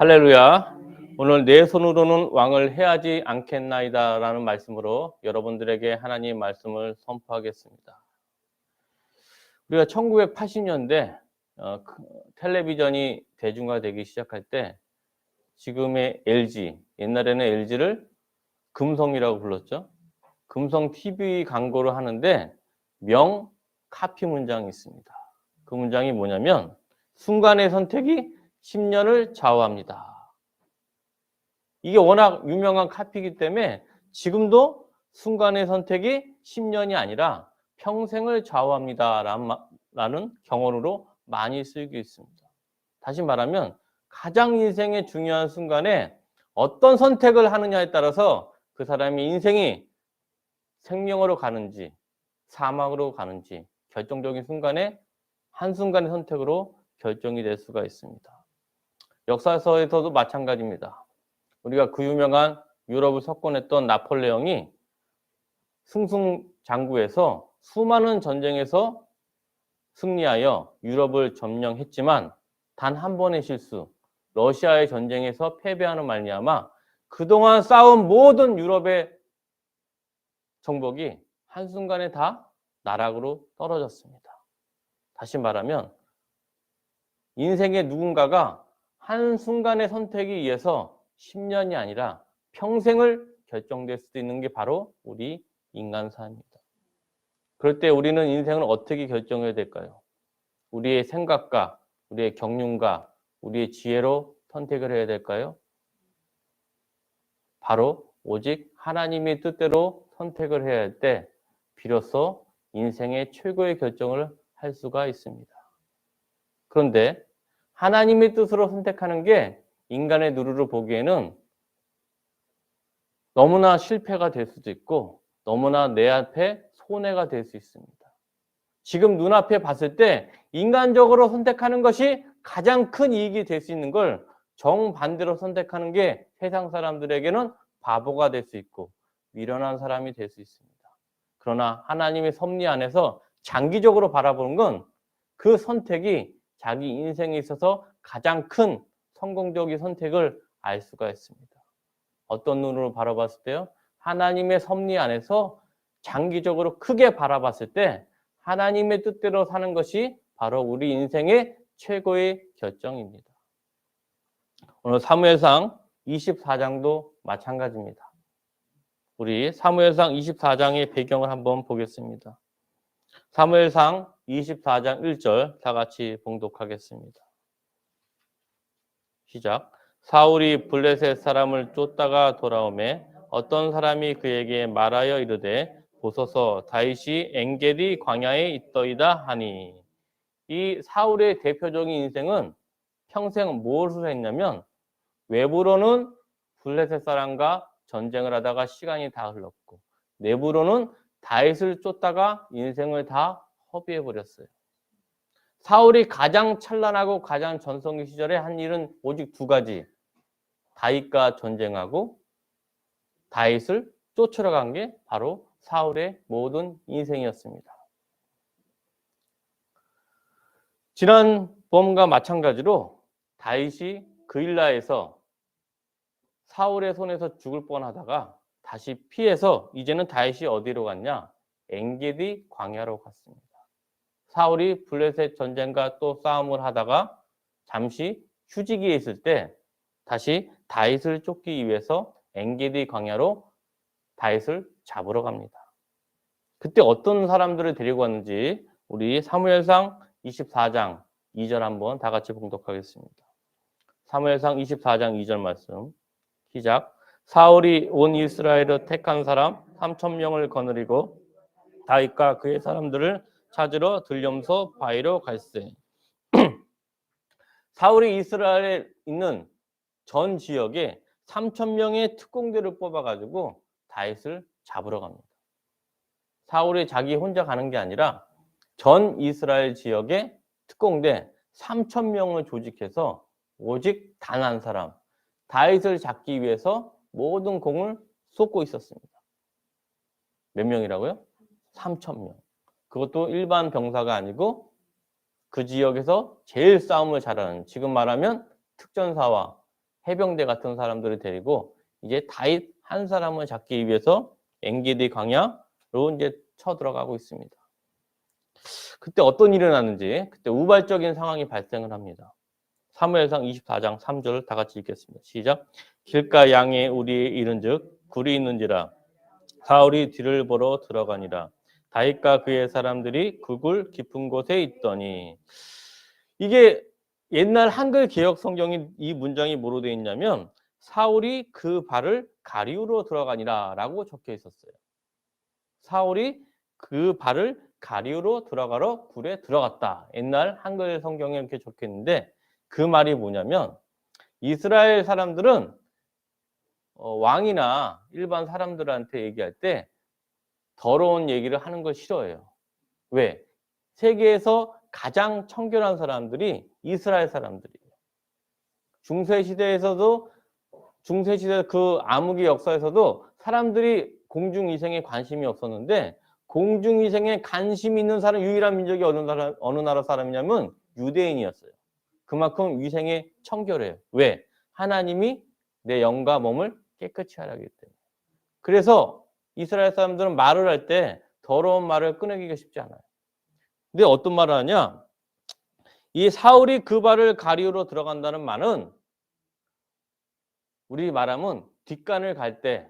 할렐루야. 오늘 내 손으로는 왕을 해야지 않겠나이다 라는 말씀으로 여러분들에게 하나님 말씀을 선포하겠습니다. 우리가 1980년대 텔레비전이 대중화되기 시작할 때 지금의 LG, 옛날에는 LG를 금성이라고 불렀죠. 금성 TV 광고를 하는데 명 카피 문장이 있습니다. 그 문장이 뭐냐면 순간의 선택이 10년을 좌우합니다. 이게 워낙 유명한 카피이기 때문에 지금도 순간의 선택이 10년이 아니라 평생을 좌우합니다 라는 경언으로 많이 쓰이고 있습니다. 다시 말하면 가장 인생의 중요한 순간에 어떤 선택을 하느냐에 따라서 그 사람의 인생이 생명으로 가는지 사망으로 가는지 결정적인 순간에 한순간의 선택으로 결정이 될 수가 있습니다. 역사서에서도 마찬가지입니다. 우리가 그 유명한 유럽을 석권했던 나폴레옹이 승승장구해서 수많은 전쟁에서 승리하여 유럽을 점령했지만 단 한 번의 실수, 러시아의 전쟁에서 패배하는 말미암아 그동안 쌓은 모든 유럽의 정복이 한순간에 다 나락으로 떨어졌습니다. 다시 말하면 인생의 누군가가 한순간의 선택에 의해서 10년이 아니라 평생을 결정될 수도 있는 게 바로 우리 인간사입니다. 그럴 때 우리는 인생을 어떻게 결정해야 될까요? 우리의 생각과 우리의 경륜과 우리의 지혜로 선택을 해야 될까요? 바로 오직 하나님의 뜻대로 선택을 해야 할 때 비로소 인생의 최고의 결정을 할 수가 있습니다. 그런데 하나님의 뜻으로 선택하는 게 인간의 눈으로 보기에는 너무나 실패가 될 수도 있고 너무나 내 앞에 손해가 될 수 있습니다. 지금 눈앞에 봤을 때 인간적으로 선택하는 것이 가장 큰 이익이 될 수 있는 걸 정반대로 선택하는 게 세상 사람들에게는 바보가 될 수 있고 미련한 사람이 될 수 있습니다. 그러나 하나님의 섭리 안에서 장기적으로 바라보는 건 그 선택이 자기 인생에 있어서 가장 큰 성공적인 선택을 알 수가 있습니다. 어떤 눈으로 바라봤을 때요? 하나님의 섭리 안에서 장기적으로 크게 바라봤을 때 하나님의 뜻대로 사는 것이 바로 우리 인생의 최고의 결정입니다. 오늘 사무엘상 24장도 마찬가지입니다. 우리 사무엘상 24장의 배경을 한번 보겠습니다. 사무엘상 24장 1절 다 같이 봉독하겠습니다. 시작. 사울이 블레셋 사람을 쫓다가 돌아오매 어떤 사람이 그에게 말하여 이르되 보소서 다윗이 엔게디 광야에 있더이다 하니. 이 사울의 대표적인 인생은 평생 무엇을 했냐면 외부로는 블레셋 사람과 전쟁을 하다가 시간이 다 흘렀고 내부로는 다윗을 쫓다가 인생을 다 허비해 버렸어요. 사울이 가장 찬란하고 가장 전성기 시절에 한 일은 오직 두 가지. 다윗과 전쟁하고 다윗을 쫓으러 간 게 바로 사울의 모든 인생이었습니다. 지난번과 마찬가지로 다윗이 그일라에서 사울의 손에서 죽을 뻔하다가 다시 피해서 이제는 다윗이 어디로 갔냐? 엔게디 광야로 갔습니다. 사울이 블레셋 전쟁과 또 싸움을 하다가 잠시 휴지기에 있을 때 다시 다윗을 쫓기 위해서 엔게디 광야로 다윗을 잡으러 갑니다. 그때 어떤 사람들을 데리고 왔는지 우리 사무엘상 24장 2절 한번 다 같이 봉독하겠습니다. 사무엘상 24장 2절 말씀 시작. 사울이 온 이스라엘을 택한 사람 3,000명을 거느리고 다윗과 그의 사람들을 찾으러 들염소 바위로 갈세. 사울이 이스라엘에 있는 전 지역에 3,000명의 특공대를 뽑아가지고 다윗을 잡으러 갑니다. 사울이 자기 혼자 가는 게 아니라 전 이스라엘 지역에 특공대 3,000명을 조직해서 오직 단 한 사람 다윗을 잡기 위해서 모든 공을 쏟고 있었습니다. 몇 명이라고요? 3,000명. 그것도 일반 병사가 아니고 그 지역에서 제일 싸움을 잘하는, 지금 말하면 특전사와 해병대 같은 사람들을 데리고 이제 다윗 한 사람을 잡기 위해서 엔게디 광야로 이제 쳐들어가고 있습니다. 그때 어떤 일이 났는지 그때 우발적인 상황이 발생을 합니다. 사무엘상 24장 3절 다 같이 읽겠습니다. 시작. 길가 양에 우리의 이른즉 굴이 있는지라 사울이 뒤를 보러 들어가니라. 다윗과 그의 사람들이 그 굴 깊은 곳에 있더니. 이게 옛날 한글 개역 성경인 이 문장이 뭐로 되어 있냐면 사울이 그 발을 가리우러 들어가니라라고 적혀 있었어요. 사울이 그 발을 가리우러 들어가러 굴에 들어갔다. 옛날 한글 성경에 이렇게 적혀 있는데 그 말이 뭐냐면 이스라엘 사람들은 왕이나 일반 사람들한테 얘기할 때 더러운 얘기를 하는 걸 싫어해요. 왜? 세계에서 가장 청결한 사람들이 이스라엘 사람들이에요. 중세시대 그 암흑의 역사에서도 사람들이 공중위생에 관심이 없었는데 공중위생에 관심 있는 사람, 유일한 민족이 어느 나라 사람이냐면 유대인이었어요. 그만큼 위생에 청결해요. 왜? 하나님이 내 영과 몸을 깨끗이 하라기 때문에. 그래서 이스라엘 사람들은 말을 할 때 더러운 말을 꺼내기가 쉽지 않아요. 근데 어떤 말을 하냐? 이 사울이 그 발을 가리우러 들어간다는 말은 우리 말하면 뒷간을 갈 때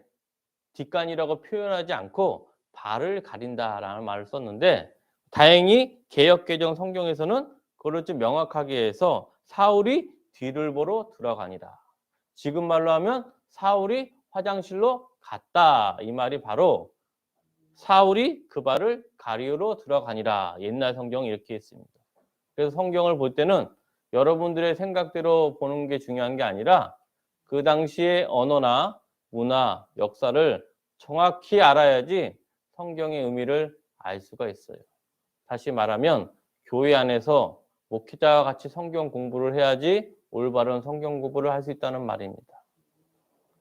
뒷간이라고 표현하지 않고 발을 가린다라는 말을 썼는데 다행히 개역개정 성경에서는 그걸 좀 명확하게 해서 사울이 뒤를 보러 들어가니라. 지금 말로 하면 사울이 화장실로 갔다. 이 말이 바로 사울이 그 발을 가리우러 들어가니라. 옛날 성경이 이렇게 했습니다. 그래서 성경을 볼 때는 여러분들의 생각대로 보는 게 중요한 게 아니라 그 당시의 언어나 문화, 역사를 정확히 알아야지 성경의 의미를 알 수가 있어요. 다시 말하면 교회 안에서 목회자와 같이 성경 공부를 해야지 올바른 성경 공부를 할 수 있다는 말입니다.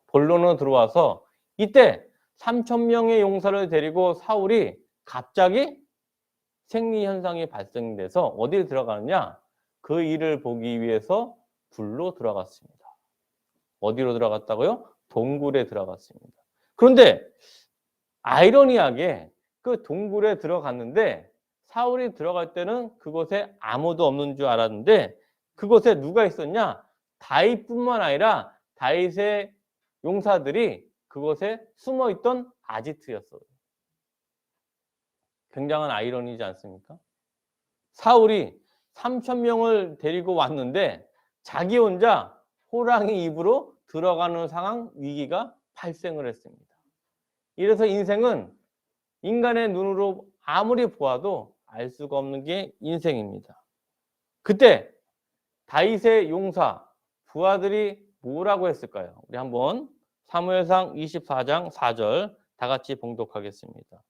본론으로 들어와서 이때 3,000명의 용사를 데리고 사울이 갑자기 생리 현상이 발생돼서 어디를 들어가느냐? 그 일을 보기 위해서 굴로 들어갔습니다. 어디로 들어갔다고요? 동굴에 들어갔습니다. 그런데 아이러니하게 그 동굴에 들어갔는데 사울이 들어갈 때는 그곳에 아무도 없는 줄 알았는데 그곳에 누가 있었냐? 다윗뿐만 아니라 다윗의 용사들이 그곳에 숨어있던 아지트였어요. 굉장한 아이러니지 않습니까? 사울이 3,000명을 데리고 왔는데 자기 혼자 호랑이 입으로 들어가는 상황, 위기가 발생을 했습니다. 이래서 인생은 인간의 눈으로 아무리 보아도 알 수가 없는 게 인생입니다. 그때 다윗의 용사, 부하들이 뭐라고 했을까요? 우리 한번 사무엘상 24장 4절 다 같이 봉독하겠습니다.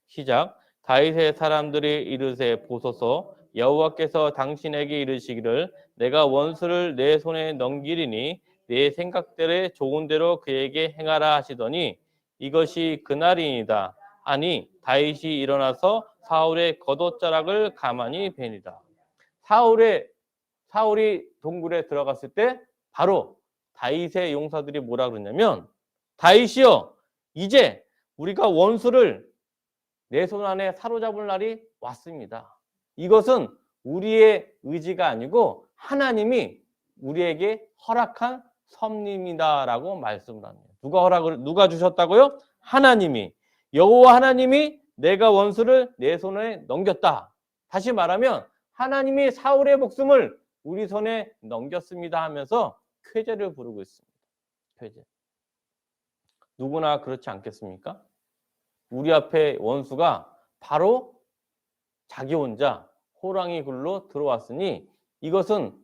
시작. 다윗의 사람들이 이르되 보소서 여호와께서 당신에게 이르시기를 내가 원수를 내 손에 넘기리니 내 생각대로 좋은 대로 그에게 행하라 하시더니 이것이 그날이니이다. 아니 다윗이 일어나서 사울의 겉옷자락을 가만히 베니라. 사울이 동굴에 들어갔을 때 바로 다윗의 용사들이 뭐라 그러냐면 다윗이여 이제 우리가 원수를 내 손 안에 사로잡을 날이 왔습니다. 이것은 우리의 의지가 아니고 하나님이 우리에게 허락한 섭리입니다라고 말씀을 합니다. 누가 주셨다고요? 하나님이. 여호와 하나님이 내가 원수를 내 손에 넘겼다. 다시 말하면 하나님이 사울의 목숨을 우리 손에 넘겼습니다 하면서 쾌제를 부르고 있습니다. 쾌제. 누구나 그렇지 않겠습니까? 우리 앞에 원수가 바로 자기 혼자 호랑이 굴로 들어왔으니 이것은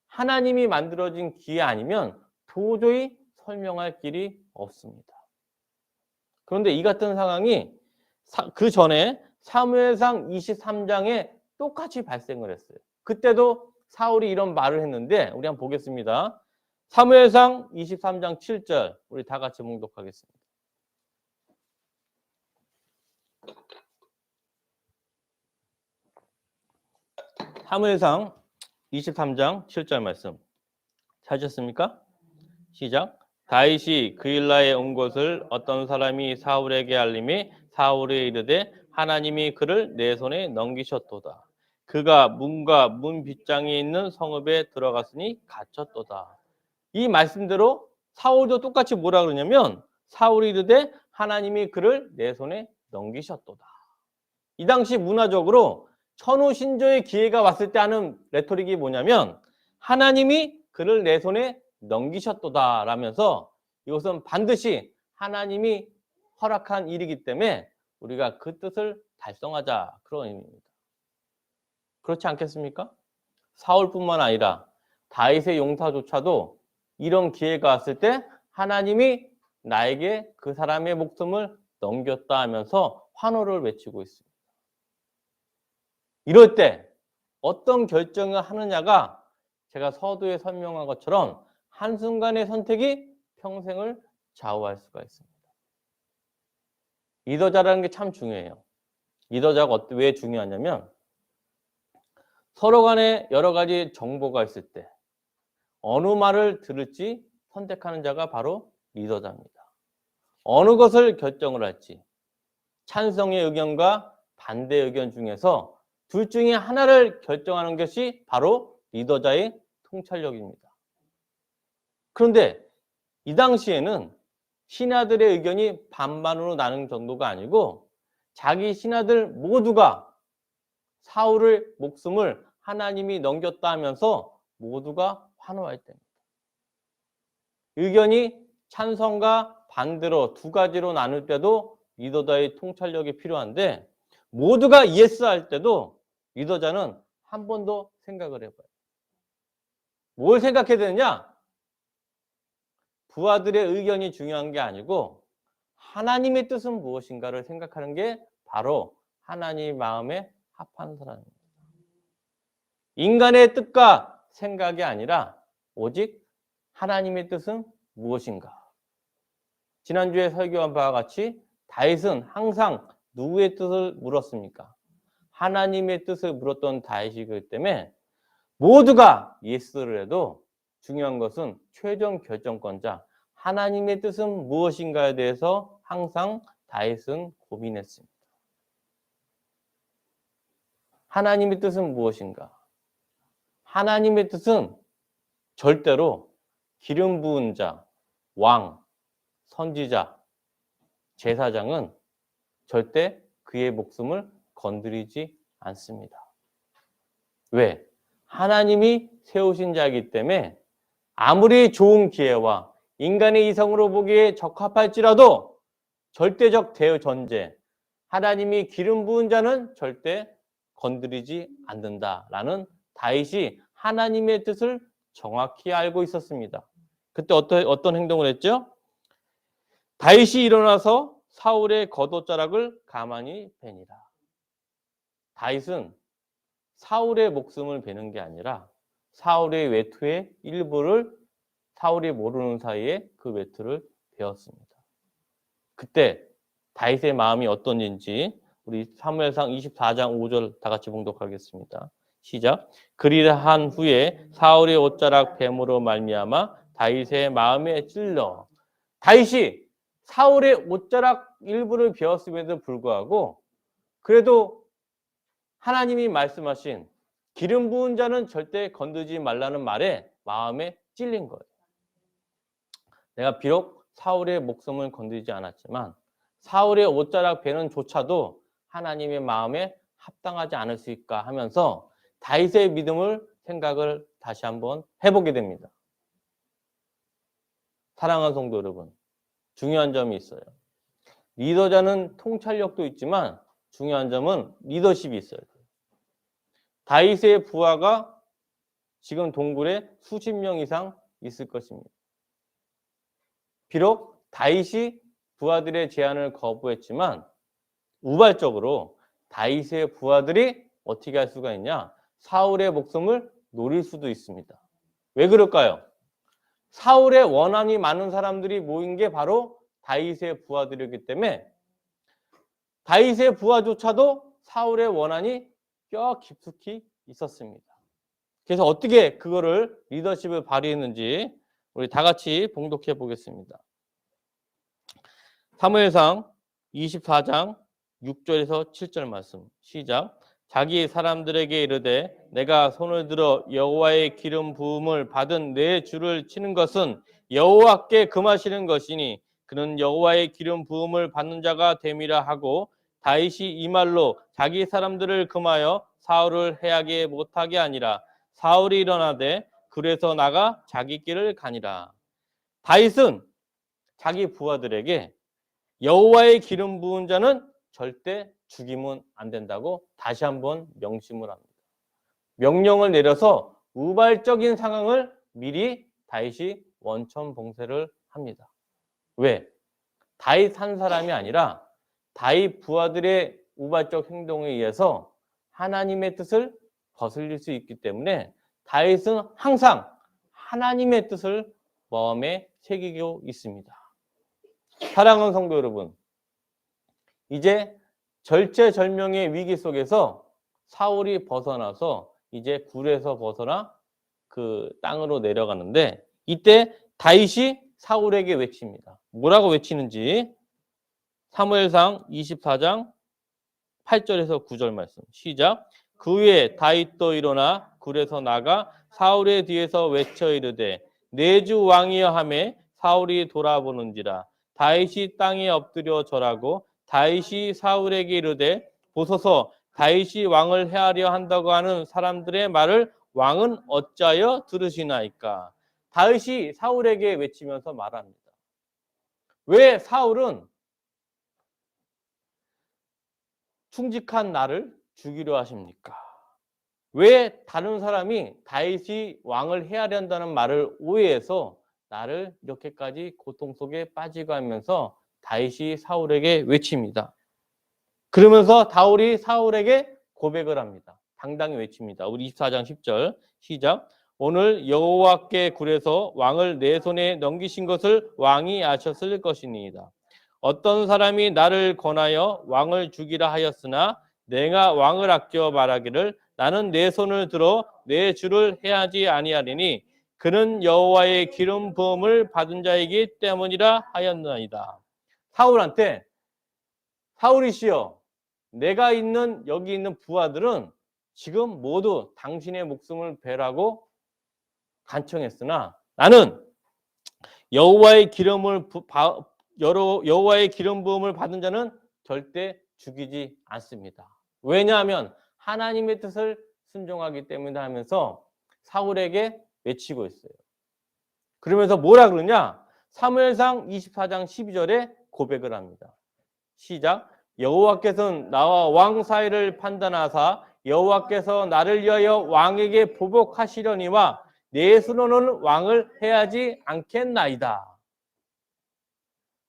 하나님이 만들어진 기회 아니면 도저히 설명할 길이 없습니다. 그런데 이 같은 상황이 그 전에 사무엘상 23장에 똑같이 발생을 했어요. 그때도 사울이 이런 말을 했는데 우리 한번 보겠습니다. 사무엘상 23장 7절 우리 다 같이 봉독하겠습니다. 사무엘상 23장 7절 말씀 찾으셨습니까? 시작. 다윗이 그일라에 온 것을 어떤 사람이 사울에게 알림이 사울이 이르되 하나님이 그를 내 손에 넘기셨도다. 그가 문과 문 빗장에 있는 성읍에 들어갔으니 갇혔도다. 이 말씀대로 사울도 똑같이 뭐라 그러냐면 사울이 이르되 하나님이 그를 내 손에 넘기셨도다. 이 당시 문화적으로 천우신조의 기회가 왔을 때 하는 레토릭이 뭐냐면 하나님이 그를 내 손에 넘기셨도다 라면서 이것은 반드시 하나님이 허락한 일이기 때문에 우리가 그 뜻을 달성하자 그런 의미입니다. 그렇지 않겠습니까? 사울뿐만 아니라 다윗의 용사조차도 이런 기회가 왔을 때 하나님이 나에게 그 사람의 목숨을 넘겼다 하면서 환호를 외치고 있습니다. 이럴 때 어떤 결정을 하느냐가 제가 서두에 설명한 것처럼 한순간의 선택이 평생을 좌우할 수가 있습니다. 리더자라는 게 참 중요해요. 리더자가 왜 중요하냐면 서로 간에 여러 가지 정보가 있을 때 어느 말을 들을지 선택하는 자가 바로 리더자입니다. 어느 것을 결정을 할지 찬성의 의견과 반대 의견 중에서 둘 중에 하나를 결정하는 것이 바로 리더자의 통찰력입니다. 그런데 이 당시에는 신하들의 의견이 반반으로 나눈 정도가 아니고 자기 신하들 모두가 사울의 목숨을 하나님이 넘겼다 하면서 모두가 환호할 때입니다. 의견이 찬성과 반대로 두 가지로 나눌 때도 리더자의 통찰력이 필요한데 모두가 예스 할 때도 리더자는 한 번 더 생각을 해봐요. 뭘 생각해야 되느냐? 부하들의 의견이 중요한 게 아니고 하나님의 뜻은 무엇인가를 생각하는 게 바로 하나님 마음에 합한 사람입니다. 인간의 뜻과 생각이 아니라 오직 하나님의 뜻은 무엇인가? 지난주에 설교한 바와 같이 다윗은 항상 누구의 뜻을 물었습니까? 하나님의 뜻을 물었던 다윗이기 때문에 모두가 예스를 해도 중요한 것은 최종 결정권자 하나님의 뜻은 무엇인가에 대해서 항상 다윗은 고민했습니다. 하나님의 뜻은 무엇인가? 하나님의 뜻은 절대로 기름 부은 자, 왕, 선지자, 제사장은 절대 그의 목숨을 건드리지 않습니다. 왜? 하나님이 세우신 자이기 때문에 아무리 좋은 기회와 인간의 이성으로 보기에 적합할지라도 절대적 대전제, 하나님이 기름 부은 자는 절대 건드리지 않는다라는 다윗이 하나님의 뜻을 정확히 알고 있었습니다. 그때 어떤 행동을 했죠? 다윗이 일어나서 사울의 겉옷자락을 가만히 베니라. 다윗은 사울의 목숨을 베는 게 아니라 사울의 외투의 일부를 사울이 모르는 사이에 그 외투를 베었습니다. 그때 다윗의 마음이 어떤지 우리 사무엘상 24장 5절 다 같이 봉독하겠습니다. 시작. 그리한 후에 사울의 옷자락 뱀으로 말미암아 다윗의 마음에 찔러. 다윗이 사울의 옷자락 일부를 베었음에도 불구하고 그래도 하나님이 말씀하신 기름 부은 자는 절대 건드지 말라는 말에 마음에 찔린 거예요. 내가 비록 사울의 목숨을 건드리지 않았지만 사울의 옷자락 베는 조차도 하나님의 마음에 합당하지 않을까 하면서 다윗의 믿음을 생각을 다시 한번 해보게 됩니다. 사랑하는 성도 여러분, 중요한 점이 있어요. 리더자는 통찰력도 있지만 중요한 점은 리더십이 있어요. 다윗의 부하가 지금 동굴에 수십 명 이상 있을 것입니다. 비록 다윗이 부하들의 제안을 거부했지만 우발적으로 다윗의 부하들이 어떻게 할 수가 있냐? 사울의 목숨을 노릴 수도 있습니다. 왜 그럴까요? 사울의 원한이 많은 사람들이 모인 게 바로 다윗의 부하들이기 때문에 다윗의 부하조차도 사울의 원한이 뼈 깊숙이 있었습니다. 그래서 어떻게 그거를 리더십을 발휘했는지 우리 다 같이 봉독해 보겠습니다. 사무엘상 24장 6절에서 7절 말씀 시작. 자기 사람들에게 이르되 내가 손을 들어 여호와의 기름 부음을 받은 내 주를 치는 것은 여호와께 금하시는 것이니 그는 여호와의 기름 부음을 받는 자가 됨이라 하고 다윗이 이 말로 자기 사람들을 금하여 사울을 해하게 못하게 하니라. 사울이 일어나되 굴에서 나가 자기 길을 가니라. 다윗은 자기 부하들에게 여호와의 기름 부은 자는 절대 죽이면 안 된다고 다시 한번 명심을 합니다. 명령을 내려서 우발적인 상황을 미리 다윗이 원천 봉쇄를 합니다. 왜? 다윗 한 사람이 아니라 다윗 부하들의 우발적 행동에 의해서 하나님의 뜻을 거슬릴 수 있기 때문에 다윗은 항상 하나님의 뜻을 마음에 새기고 있습니다. 사랑하는 성도 여러분, 이제 절체절명의 위기 속에서 사울이 벗어나서 이제 굴에서 벗어나 그 땅으로 내려가는데 이때 다윗이 사울에게 외칩니다. 뭐라고 외치는지 사무엘상 24장 8절에서 9절 말씀 시작. 그 후에 다윗도 일어나 굴에서 나가 사울의 뒤에서 외쳐 이르되 내 주 왕이여 하매 사울이 돌아보는지라. 다윗이 땅에 엎드려 절하고 다윗이 사울에게 이르되 보소서 다윗이 왕을 해하려 한다고 하는 사람들의 말을 왕은 어찌하여 들으시나이까. 다윗이 사울에게 외치면서 말합니다. 왜 사울은 충직한 나를 죽이려 하십니까? 왜 다른 사람이 다윗이 왕을 해하려 한다는 말을 오해해서 나를 이렇게까지 고통 속에 빠지게 하면서 다윗이 사울에게 외칩니다. 그러면서 다윗이 사울에게 고백을 합니다. 당당히 외칩니다. 우리 24장 10절 시작. 오늘 여호와께 굴에서 왕을 내 손에 넘기신 것을 왕이 아셨을 것이니이다. 어떤 사람이 나를 권하여 왕을 죽이라 하였으나 내가 왕을 아껴 말하기를 나는 내 손을 들어 내 주를 해하지 아니하리니 그는 여호와의 기름 부음을 받은 자이기 때문이라 하였나이다. 사울한테 사울이시여, 내가 있는 여기 있는 부하들은 지금 모두 당신의 목숨을 베라고 간청했으나 나는 여호와의 기름 부음을 받은 자는 절대 죽이지 않습니다. 왜냐하면 하나님의 뜻을 순종하기 때문에 하면서 사울에게 외치고 있어요. 그러면서 뭐라 그러냐? 사무엘상 24장 12절에 고백을 합니다. 시작. 여호와께서는 나와 왕 사이를 판단하사 여호와께서 나를 위하여 왕에게 보복하시려니와 내 손으로는 왕을 해하지 않겠나이다.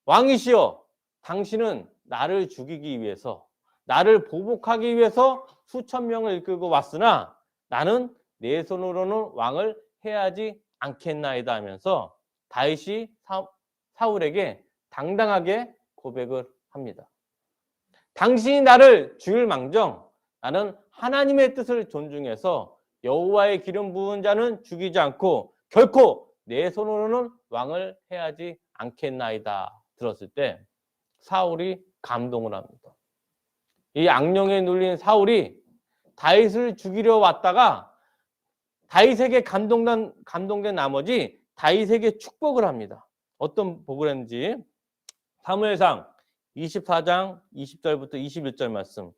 왕이시여, 당신은 나를 죽이기 위해서, 나를 보복하기 위해서 수천 명을 이끌고 왔으나 나는 내 손으로는 왕을 해하지 않겠나이다 하면서 다윗이 사울에게 당당하게 고백을 합니다. 당신이 나를 죽일 망정 나는 하나님의 뜻을 존중해서 여호와의 기름 부은 자는 죽이지 않고 결코 내 손으로는 왕을 해하지 않겠나이다 들었을 때 사울이 감동을 합니다. 이 악령에 눌린 사울이 다윗을 죽이려 왔다가 다윗에게 감동된 나머지 다윗에게 축복을 합니다. 어떤 복을 했는지 사무엘상 24장 20절부터 21절 말씀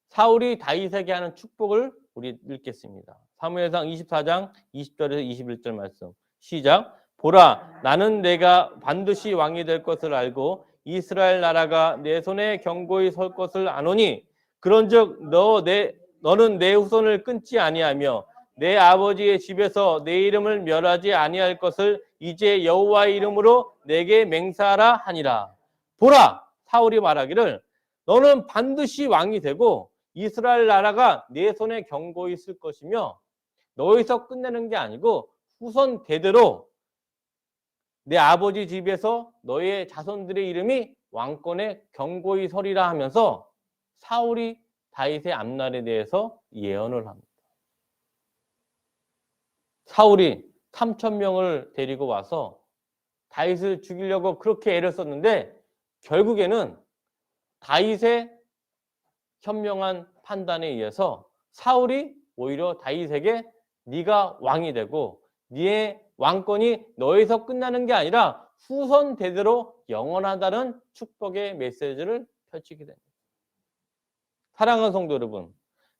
사울이 다윗에게 하는 축복을 우리 읽겠습니다. 사무엘상 24장 20절에서 21절 말씀 시작. 보라, 나는 내가 반드시 왕이 될 것을 알고 이스라엘 나라가 내 손에 견고히 설 것을 아노니 그런즉 너는 내 후손을 끊지 아니하며 내 아버지의 집에서 내 이름을 멸하지 아니할 것을 이제 여호와의 이름으로 내게 맹세하라 하니라. 보라, 사울이 말하기를 너는 반드시 왕이 되고 이스라엘 나라가 내 손에 견고히 있을 것이며 너희서 끝내는 게 아니고 후손 대대로 내 아버지 집에서 너희의 자손들의 이름이 왕권에 견고히 서리라 하면서 사울이 다윗의 앞날에 대해서 예언을 합니다. 사울이 3,000명을 데리고 와서 다윗을 죽이려고 그렇게 애를 썼는데 결국에는 다윗의 현명한 판단에 의해서 사울이 오히려 다윗에게 네가 왕이 되고 네의 왕권이 너에서 끝나는 게 아니라 후손 대대로 영원하다는 축복의 메시지를 펼치게 됩니다. 사랑하는 성도 여러분,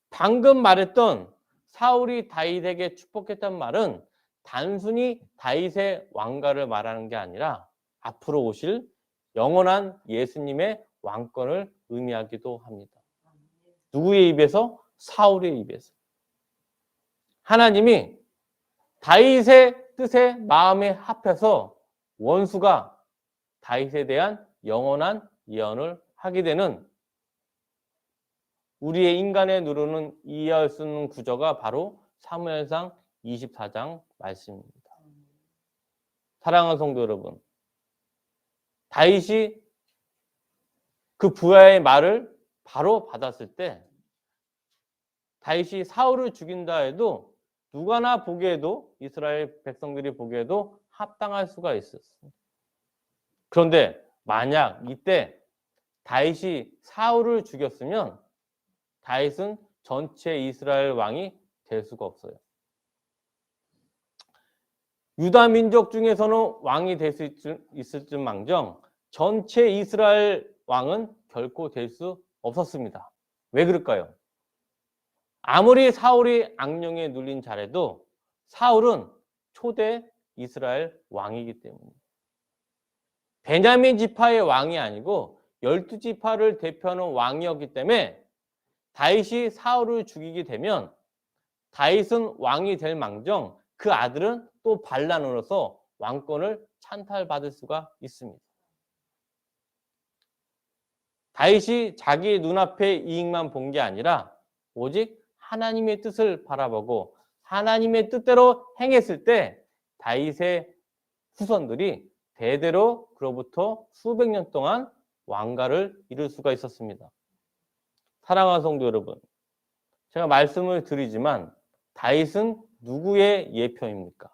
방금 말했던 사울이 다윗에게 축복했던 말은 단순히 다윗의 왕가를 말하는 게 아니라 앞으로 오실 영원한 예수님의 왕권을 의미하기도 합니다. 누구의 입에서? 사울의 입에서. 하나님이 다윗의 뜻에 마음에 합해서 원수가 다윗에 대한 영원한 예언을 하게 되는 우리의 인간의 누르는 이해할 수 있는 구조가 바로 사무엘상 24장 말씀입니다. 사랑하는 성도 여러분, 다윗이 그 부하의 말을 바로 받았을 때 다윗이 사울을 죽인다 해도 누가나 보기에도 이스라엘 백성들이 보기에도 합당할 수가 있었습니다. 그런데 만약 이때 다윗이 사울을 죽였으면 다윗은 전체 이스라엘 왕이 될 수가 없어요. 유다 민족 중에서는 왕이 될 수 있을지망정 전체 이스라엘 왕은 결코 될 수 없었습니다. 왜 그럴까요? 아무리 사울이 악령에 눌린 자라도 사울은 초대 이스라엘 왕이기 때문입니다. 베냐민 지파의 왕이 아니고 12지파를 대표하는 왕이었기 때문에 다윗이 사울을 죽이게 되면 다윗은 왕이 될 망정 그 아들은 또 반란으로서 왕권을 찬탈받을 수가 있습니다. 다윗이 자기 눈앞의 이익만 본 게 아니라 오직 하나님의 뜻을 바라보고 하나님의 뜻대로 행했을 때 다윗의 후손들이 대대로 그로부터 수백 년 동안 왕가를 이룰 수가 있었습니다. 사랑하는 성도 여러분, 제가 말씀을 드리지만 다윗은 누구의 예표입니까?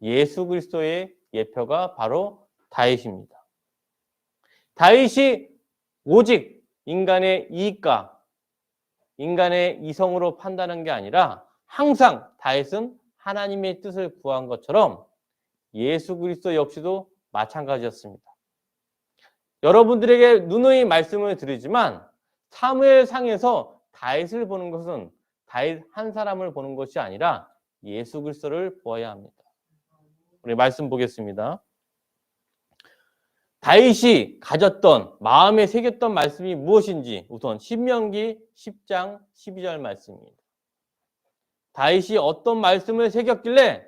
예수 그리스도의 예표가 바로 다윗입니다. 다윗이 오직 인간의 이익과 인간의 이성으로 판단한 게 아니라 항상 다윗은 하나님의 뜻을 구한 것처럼 예수 그리스도 역시도 마찬가지였습니다. 여러분들에게 누누이 말씀을 드리지만 사무엘상에서 다윗을 보는 것은 다윗 한 사람을 보는 것이 아니라 예수 그리스도를 보아야 합니다. 우리 말씀 보겠습니다. 다윗이 가졌던 마음에 새겼던 말씀이 무엇인지 우선 신명기 10장 12절 말씀입니다. 다윗이 어떤 말씀을 새겼길래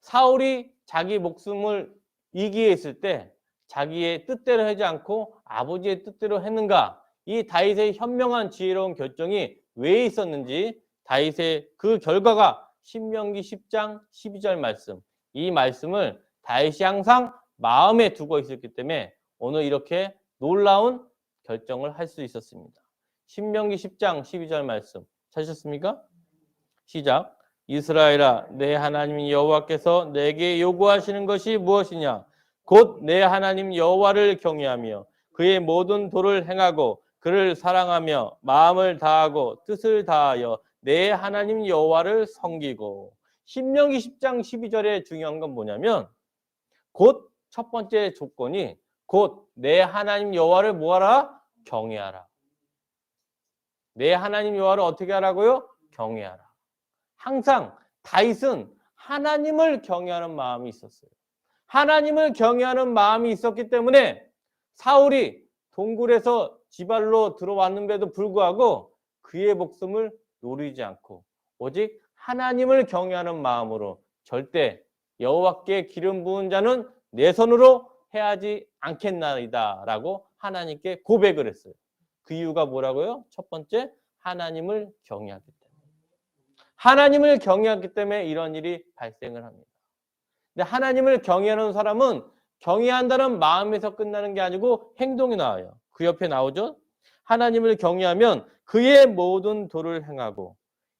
사울이 자기 목숨을 이기에 있을 때 자기의 뜻대로 하지 않고 아버지의 뜻대로 했는가? 이 다윗의 현명한 지혜로운 결정이 왜 있었는지 다윗의 그 결과가 신명기 10장 12절 말씀, 이 말씀을 다윗이 항상 마음에 두고 있었기 때문에 오늘 이렇게 놀라운 결정을 할 수 있었습니다. 신명기 10장 12절 말씀 찾으셨습니까? 시작. 이스라엘아, 내 하나님 여호와께서 내게 요구하시는 것이 무엇이냐? 곧 내 하나님 여호와를 경외하며 그의 모든 도를 행하고 그를 사랑하며 마음을 다하고 뜻을 다하여 내 하나님 여호와를 섬기고. 신명기 10장 12절에 중요한 건 뭐냐면 곧 첫 번째 조건이 곧 내 하나님 여호와를 뭐하라? 경외하라. 내 하나님 여호와를 어떻게 하라고요? 경외하라. 항상 다윗은 하나님을 경외하는 마음이 있었어요. 하나님을 경외하는 마음이 있었기 때문에 사울이 동굴에서 지발로 들어왔는데도 불구하고 그의 목숨을 노리지 않고 오직 하나님을 경외하는 마음으로 절대 여호와께 기름 부은 자는 내 손으로 해하지 않겠나이다 라고 하나님께 고백을 했어요. 그 이유가 뭐라고요? 첫 번째, 하나님을 경외하기 때문에. 하나님을 경외하기 때문에 이런 일이 발생을 합니다. 근데 하나님을 경외하는 사람은 경외한다는 마음에서 끝나는 게 아니고 행동이 나와요. 그 옆에 나오죠? 하나님을 경외하면 그의 모든 도를 행하고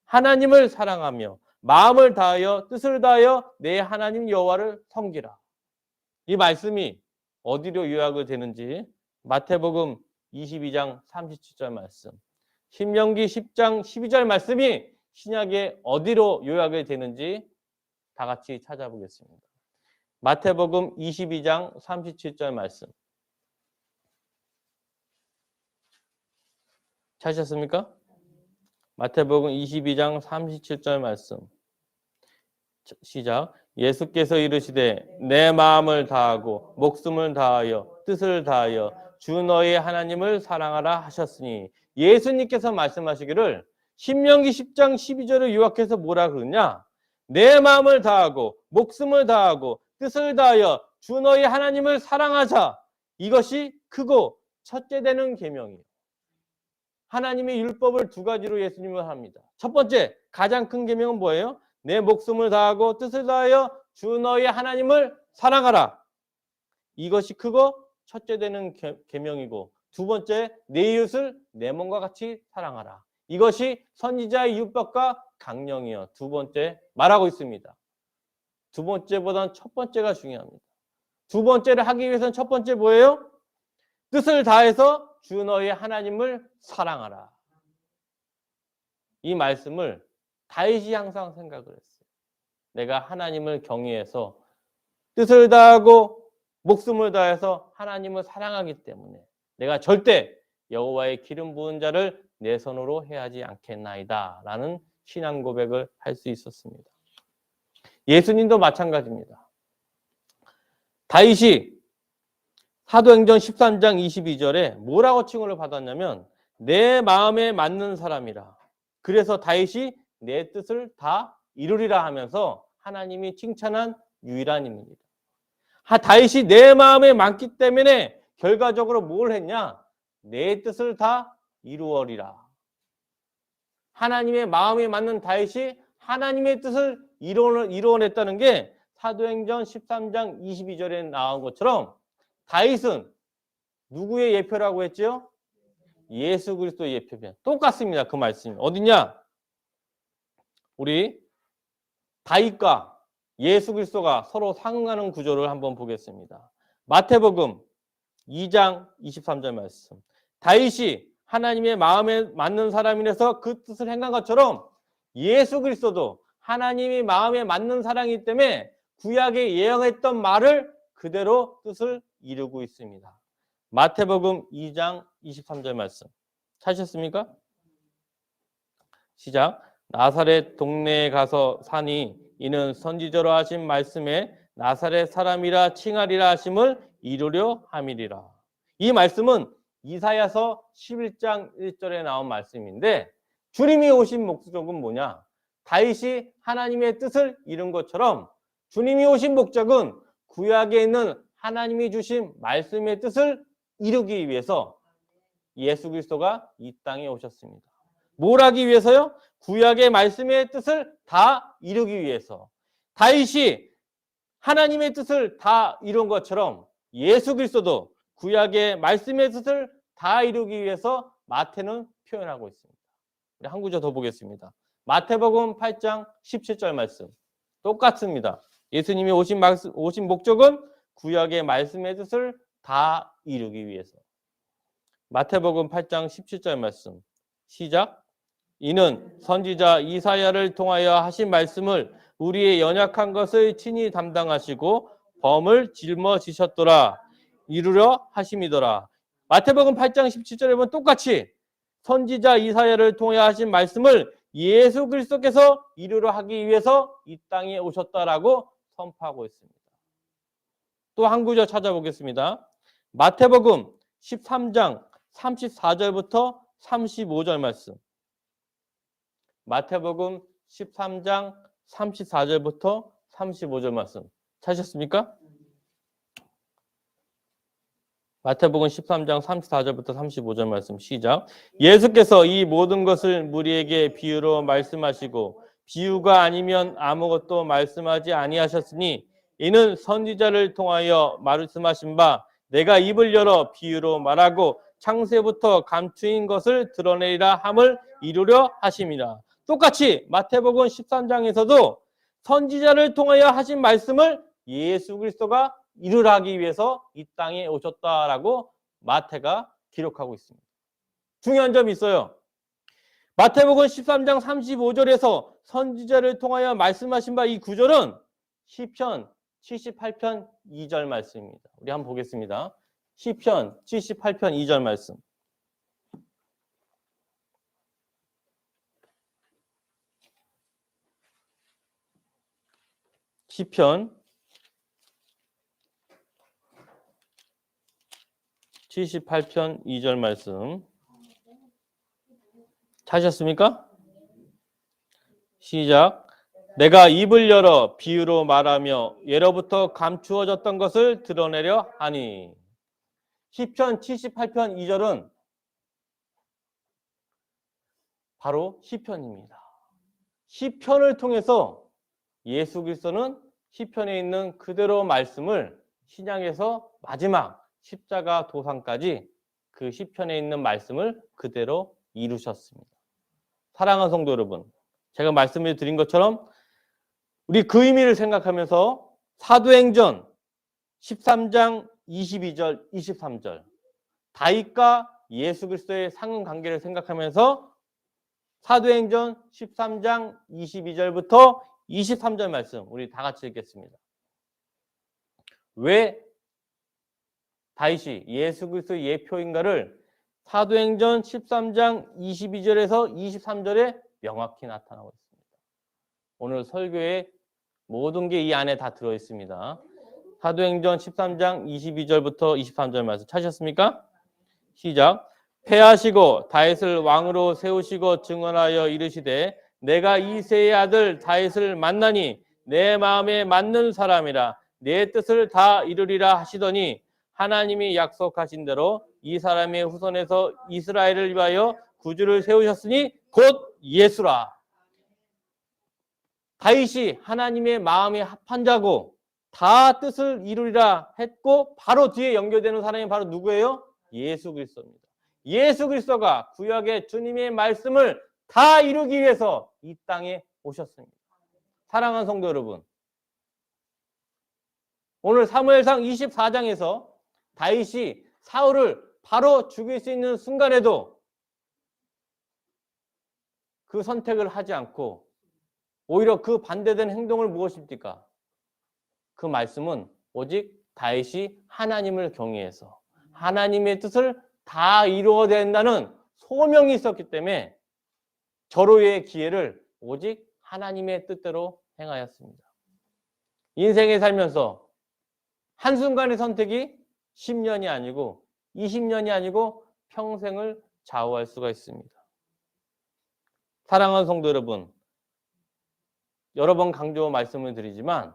하나님을 사랑하며 마음을 다하여 뜻을 다하여 내 하나님 여호와를 섬기라. 이 말씀이 어디로 요약이 되는지 마태복음 22장 37절 말씀, 신명기 10장 12절 말씀이 신약에 어디로 요약이 되는지 다 같이 찾아보겠습니다. 마태복음 22장 37절 말씀. 찾으셨습니까? 마태복음 22장 37절 말씀. 시작. 예수께서 이르시되 내 마음을 다하고 목숨을 다하여 뜻을 다하여 주 너의 하나님을 사랑하라 하셨으니, 예수님께서 말씀하시기를 신명기 10장 12절을 요약해서 뭐라 그러냐? 내 마음을 다하고 목숨을 다하고 뜻을 다하여 주 너의 하나님을 사랑하자. 이것이 크고 첫째 되는 계명이에요. 하나님의 율법을 두 가지로 예수님은 합니다. 첫 번째, 가장 큰 계명은 뭐예요? 내 목숨을 다하고 뜻을 다하여 주 너의 하나님을 사랑하라. 이것이 크고 첫째 되는 계명이고, 두 번째, 내 이웃을 내 몸과 같이 사랑하라. 이것이 선지자의 율법과 강령이요. 두 번째 말하고 있습니다. 두 번째보다는 첫 번째가 중요합니다. 두 번째를 하기 위해서는 첫 번째 뭐예요? 뜻을 다해서 주 너의 하나님을 사랑하라. 이 말씀을 다윗이 항상 생각을 했어요. 내가 하나님을 경외해서 뜻을 다하고 목숨을 다해서 하나님을 사랑하기 때문에 내가 절대 여호와의 기름 부은 자를 내 손으로 해하지 않겠나이다 라는 신앙 고백을 할 수 있었습니다. 예수님도 마찬가지입니다. 다윗이 사도행전 13장 22절에 뭐라고 칭호를 받았냐면 내 마음에 맞는 사람이라. 그래서 다윗이 내 뜻을 다 이루리라 하면서 하나님이 칭찬한 유일한 인물입니다. 다윗이 내 마음에 맞기 때문에 결과적으로 뭘 했냐? 내 뜻을 다 이루어리라. 하나님의 마음에 맞는 다윗이 하나님의 뜻을 이루어냈다는 게 사도행전 13장 22절에 나온 것처럼 다윗은 누구의 예표라고 했죠? 예수 그리스도의 예표입니다. 똑같습니다. 그 말씀이 어디냐? 우리 다윗과 예수 그리스도가 서로 상응하는 구조를 한번 보겠습니다. 마태복음 2장 23절 말씀. 다윗이 하나님의 마음에 맞는 사람이라서 그 뜻을 행한 것처럼 예수 그리스도도 하나님이 마음에 맞는 사람이기 때문에 구약에 예언했던 말을 그대로 뜻을 이루고 있습니다. 마태복음 2장 23절 말씀 찾으셨습니까? 시작. 나사렛 동네에 가서 사니 이는 선지자로 하신 말씀에 나사렛 사람이라 칭하리라 하심을 이루려 함이리라. 이 말씀은 이사야서 11장 1절에 나온 말씀인데 주님이 오신 목적은 뭐냐? 다윗이 하나님의 뜻을 이룬 것처럼 주님이 오신 목적은 구약에 있는 하나님이 주신 말씀의 뜻을 이루기 위해서 예수 그리스도가 이 땅에 오셨습니다. 뭘 하기 위해서요? 구약의 말씀의 뜻을 다 이루기 위해서. 다윗이 하나님의 뜻을 다 이룬 것처럼 예수 그리스도도 구약의 말씀의 뜻을 다 이루기 위해서 마태는 표현하고 있습니다. 우리 한 구절 더 보겠습니다. 마태복음 8장 17절 말씀 똑같습니다. 예수님이 오신 목적은 구약의 말씀의 뜻을 다 이루기 위해서. 마태복음 8장 17절 말씀 시작. 이는 선지자 이사야를 통하여 하신 말씀을 우리의 연약한 것을 친히 담당하시고 범을 짊어지셨더라 이루려 하심이더라. 마태복음 8장 17절에 보면 똑같이 선지자 이사야를 통해 하신 말씀을 예수 그리스도께서 이루려 하기 위해서 이 땅에 오셨다라고 선포하고 있습니다. 또 한 구절 찾아보겠습니다. 마태복음 13장 34절부터 35절 말씀. 마태복음 13장 34절부터 35절 말씀 찾으셨습니까? 마태복음 13장 34절부터 35절 말씀 시작. 예수께서 이 모든 것을 무리에게 비유로 말씀하시고 비유가 아니면 아무것도 말씀하지 아니하셨으니 이는 선지자를 통하여 말씀하신 바 내가 입을 열어 비유로 말하고 창세부터 감추인 것을 드러내리라 함을 이루려 하심이라. 똑같이 마태복음 13장에서도 선지자를 통하여 하신 말씀을 예수 그리스도가 이루하기 위해서 이 땅에 오셨다라고 마태가 기록하고 있습니다. 중요한 점이 있어요. 마태복음 13장 35절에서 선지자를 통하여 말씀하신 바 이 구절은 시편 78편 2절 말씀입니다. 우리 한번 보겠습니다. 시편 78편 2절 말씀. 시편 78편 2절 말씀. 찾으셨습니까? 시작. 내가 입을 열어 비유로 말하며 예로부터 감추어졌던 것을 드러내려 하니. 시편 78편 2절은 바로 시편입니다. 시편을 통해서 예수 그리스도는 시편에 있는 그대로 말씀을 신약에서 마지막 십자가 도상까지 그 시편에 있는 말씀을 그대로 이루셨습니다. 사랑하는 성도 여러분, 제가 말씀을 드린 것처럼 우리 그 의미를 생각하면서 사도행전 13장 22절, 23절 다윗과 예수 그리스도의 상응관계를 생각하면서 사도행전 13장 22절부터 23절 말씀 우리 다 같이 읽겠습니다. 왜 다윗이 예수 그리스도의 예표인가를 사도행전 13장 22절에서 23절에 명확히 나타나고 있습니다. 오늘 설교의 모든 게 이 안에 다 들어있습니다. 사도행전 13장 22절부터 23절 말씀 찾으셨습니까? 시작. 패하시고 다윗을 왕으로 세우시고 증언하여 이르시되 내가 이새의 아들 다윗을 만나니 내 마음에 맞는 사람이라 내 뜻을 다 이루리라 하시더니 하나님이 약속하신 대로 이 사람의 후손에서 이스라엘을 위하여 구주를 세우셨으니 곧 예수라. 다윗이 하나님의 마음에 합한 자고 다 뜻을 이루리라 했고 바로 뒤에 연결되는 사람이 바로 누구예요? 예수 그리스도입니다. 예수 그리스도가 구약의 주님의 말씀을 다 이루기 위해서 이 땅에 오셨습니다. 사랑하는 성도 여러분, 오늘 사무엘상 24장에서 다윗이 사울을 바로 죽일 수 있는 순간에도 그 선택을 하지 않고 오히려 그 반대된 행동을 무엇입니까? 그 말씀은 오직 다윗이 하나님을 경외해서 하나님의 뜻을 다 이루어야 된다는 소명이 있었기 때문에 절호의 기회를 오직 하나님의 뜻대로 행하였습니다. 인생에 살면서 한순간의 선택이 10년이 아니고 20년이 아니고 평생을 좌우할 수가 있습니다. 사랑하는 성도 여러분, 여러 번 강조 말씀을 드리지만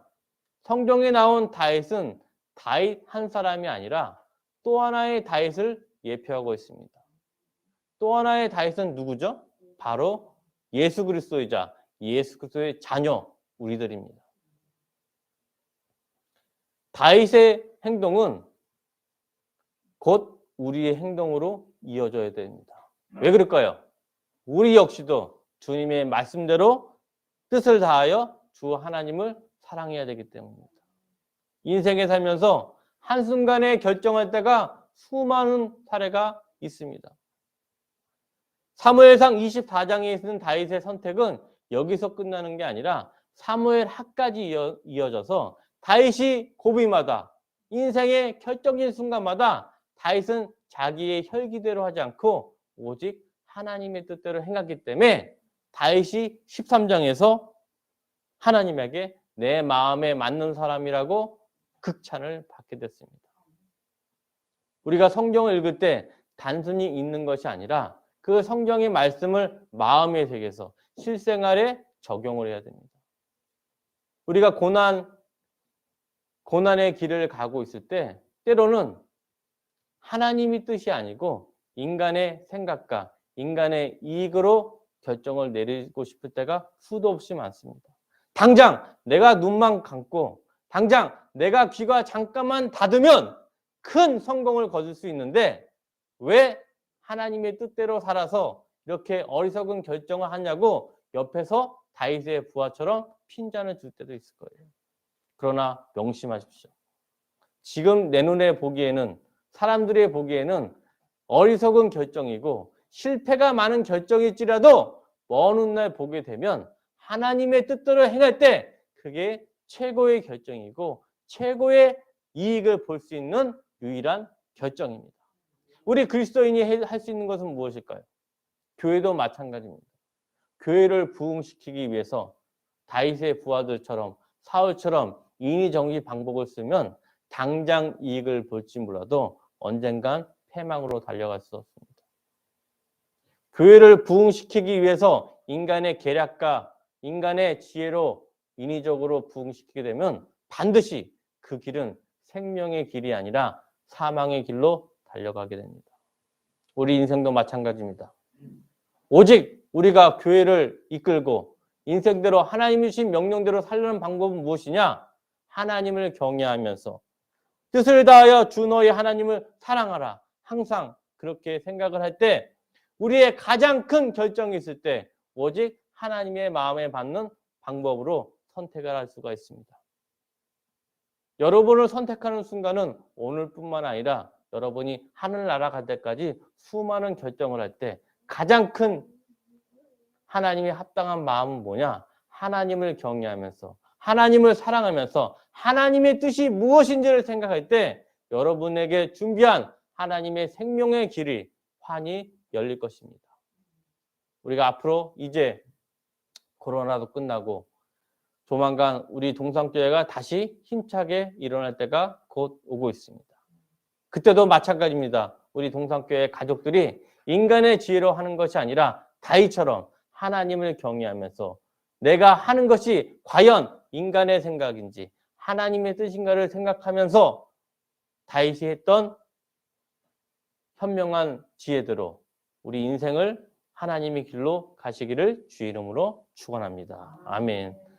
성경에 나온 다윗은 다윗 한 사람이 아니라 또 하나의 다윗을 예표하고 있습니다. 또 하나의 다윗은 누구죠? 바로 예수 그리스도이자 예수 그리스도의 자녀 우리들입니다. 다윗의 행동은 곧 우리의 행동으로 이어져야 됩니다. 왜 그럴까요? 우리 역시도 주님의 말씀대로 뜻을 다하여 주 하나님을 사랑해야 되기 때문입니다. 인생에 살면서 한순간에 결정할 때가 수많은 사례가 있습니다. 사무엘상 24장에 있는 다윗의 선택은 여기서 끝나는 게 아니라 사무엘 하까지 이어져서 다윗이 고비마다 인생의 결정적인 순간마다 다윗은 자기의 혈기대로 하지 않고 오직 하나님의 뜻대로 행했기 때문에 다윗이 13장에서 하나님에게 내 마음에 맞는 사람이라고 극찬을 받게 됐습니다. 우리가 성경을 읽을 때 단순히 읽는 것이 아니라 그 성경의 말씀을 마음에 새겨서 실생활에 적용을 해야 됩니다. 우리가 고난의 길을 가고 있을 때 때로는 하나님의 뜻이 아니고 인간의 생각과 인간의 이익으로 결정을 내리고 싶을 때가 수도 없이 많습니다. 당장 내가 눈만 감고 당장 내가 귀가 잠깐만 닫으면 큰 성공을 거둘 수 있는데 왜 하나님의 뜻대로 살아서 이렇게 어리석은 결정을 하냐고 옆에서 다윗의 부하처럼 핀잔을 줄 때도 있을 거예요. 그러나 명심하십시오. 지금 내 눈에 보기에는, 사람들의 보기에는 어리석은 결정이고 실패가 많은 결정일지라도 먼 훗날 보게 되면 하나님의 뜻대로 행할 때 그게 최고의 결정이고 최고의 이익을 볼 수 있는 유일한 결정입니다. 우리 그리스도인이 할 수 있는 것은 무엇일까요? 교회도 마찬가지입니다. 교회를 부흥시키기 위해서 다윗의 부하들처럼 사울처럼 인의정지 방법을 쓰면 당장 이익을 볼지 몰라도 언젠간 패망으로 달려갈 수 없습니다. 교회를 부흥시키기 위해서 인간의 계략과 인간의 지혜로 인위적으로 부흥시키게 되면 반드시 그 길은 생명의 길이 아니라 사망의 길로 달려가게 됩니다. 우리 인생도 마찬가지입니다. 오직 우리가 교회를 이끌고 인생대로 하나님이 주신 명령대로 살려는 방법은 무엇이냐? 하나님을 경외하면서 뜻을 다하여 주 너희 하나님을 사랑하라. 항상 그렇게 생각을 할 때 우리의 가장 큰 결정이 있을 때 오직 하나님의 마음에 받는 방법으로 선택을 할 수가 있습니다. 여러분을 선택하는 순간은 오늘뿐만 아니라 여러분이 하늘나라 갈 때까지 수많은 결정을 할 때 가장 큰 하나님이 합당한 마음은 뭐냐? 하나님을 경외하면서 하나님을 사랑하면서 하나님의 뜻이 무엇인지를 생각할 때 여러분에게 준비한 하나님의 생명의 길이 환히 열릴 것입니다. 우리가 앞으로 이제 코로나도 끝나고 조만간 우리 동산교회가 다시 힘차게 일어날 때가 곧 오고 있습니다. 그때도 마찬가지입니다. 우리 동산교회 가족들이 인간의 지혜로 하는 것이 아니라 다윗처럼 하나님을 경외하면서 내가 하는 것이 과연 인간의 생각인지 하나님의 뜻인가를 생각하면서 다윗이 했던 현명한 지혜대로 우리 인생을 하나님의 길로 가시기를 주의 이름으로 축원합니다. 아멘.